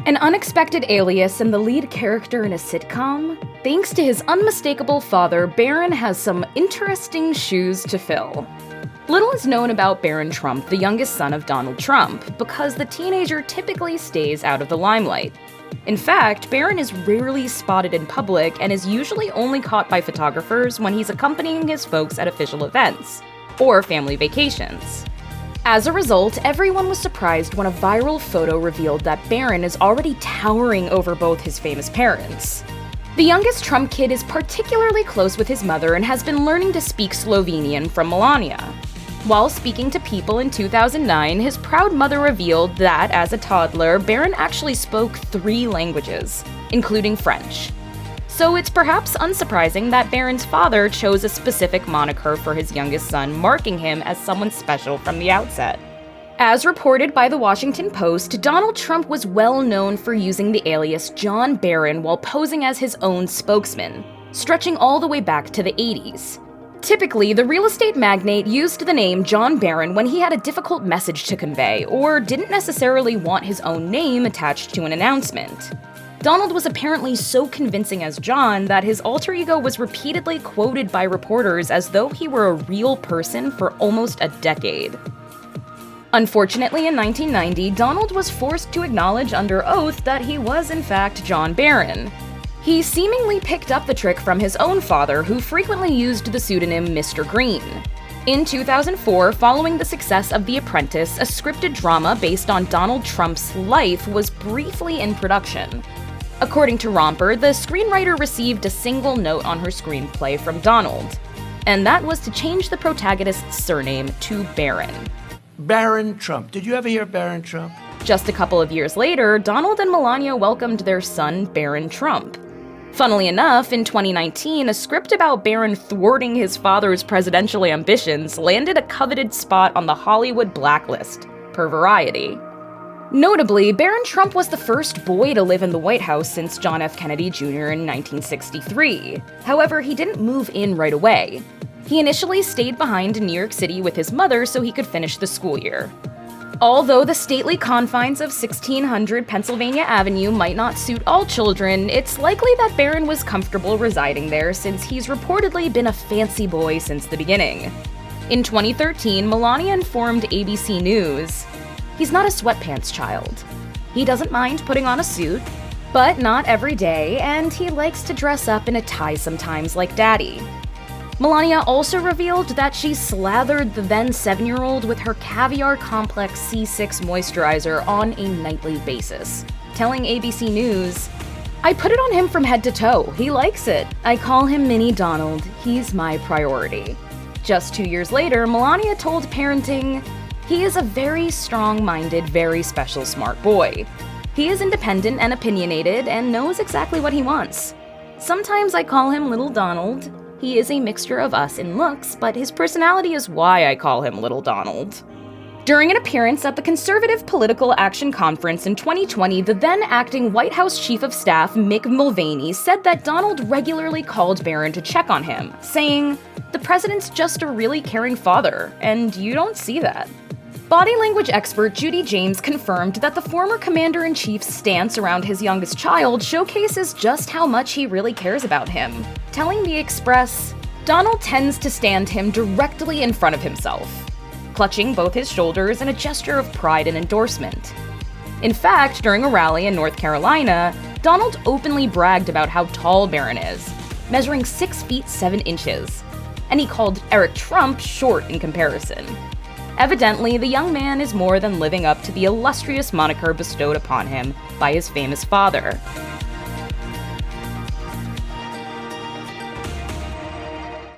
An unexpected alias and the lead character in a sitcom? Thanks to his unmistakable father, Barron has some interesting shoes to fill. Little is known about Barron Trump, the youngest son of Donald Trump, because the teenager typically stays out of the limelight. In fact, Barron is rarely spotted in public and is usually only caught by photographers when he's accompanying his folks at official events or family vacations. As a result, everyone was surprised when a viral photo revealed that Barron is already towering over both his famous parents. The youngest Trump kid is particularly close with his mother and has been learning to speak Slovenian from Melania. While speaking to People in 2009, his proud mother revealed that, as a toddler, Barron actually spoke 3 languages, including French. So it's perhaps unsurprising that Barron's father chose a specific moniker for his youngest son, marking him as someone special from the outset. As reported by the Washington Post, Donald Trump was well known for using the alias John Barron while posing as his own spokesman, stretching all the way back to the 80s. Typically, the real estate magnate used the name John Barron when he had a difficult message to convey, or didn't necessarily want his own name attached to an announcement. Donald was apparently so convincing as John that his alter ego was repeatedly quoted by reporters as though he were a real person for almost a decade. Unfortunately, in 1990, Donald was forced to acknowledge under oath that he was in fact John Barron. He seemingly picked up the trick from his own father, who frequently used the pseudonym Mr. Green. In 2004, following the success of The Apprentice, a scripted drama based on Donald Trump's life was briefly in production. According to Romper, the screenwriter received a single note on her screenplay from Donald, and that was to change the protagonist's surname to Barron. Barron Trump. Did you ever hear Barron Trump? Just a couple of years later, Donald and Melania welcomed their son, Barron Trump. Funnily enough, in 2019, a script about Barron thwarting his father's presidential ambitions landed a coveted spot on the Hollywood blacklist, per Variety. Notably, Barron Trump was the first boy to live in the White House since John F. Kennedy Jr. in 1963. However, he didn't move in right away. He initially stayed behind in New York City with his mother so he could finish the school year. Although the stately confines of 1600 Pennsylvania Avenue might not suit all children, it's likely that Barron was comfortable residing there since he's reportedly been a fancy boy since the beginning. In 2013, Melania informed ABC News, "He's not a sweatpants child. He doesn't mind putting on a suit, but not every day, and he likes to dress up in a tie sometimes like Daddy." Melania also revealed that she slathered the then 7-year-old with her Caviar Complex C6 moisturizer on a nightly basis, telling ABC News, "I put it on him from head to toe. He likes it. I call him Mini Donald. He's my priority." Just 2 years later, Melania told Parenting, "He is a very strong-minded, very special smart boy. He is independent and opinionated and knows exactly what he wants. Sometimes I call him Little Donald. He is a mixture of us in looks, but his personality is why I call him Little Donald." During an appearance at the Conservative Political Action Conference in 2020, the then acting White House Chief of Staff Mick Mulvaney said that Donald regularly called Barron to check on him, saying, "The president's just a really caring father, and you don't see that." Body language expert Judy James confirmed that the former commander-in-chief's stance around his youngest child showcases just how much he really cares about him, telling The Express, "Donald tends to stand him directly in front of himself, clutching both his shoulders in a gesture of pride and endorsement." In fact, during a rally in North Carolina, Donald openly bragged about how tall Barron is, measuring 6 feet 7 inches, and he called Eric Trump short in comparison. Evidently, the young man is more than living up to the illustrious moniker bestowed upon him by his famous father.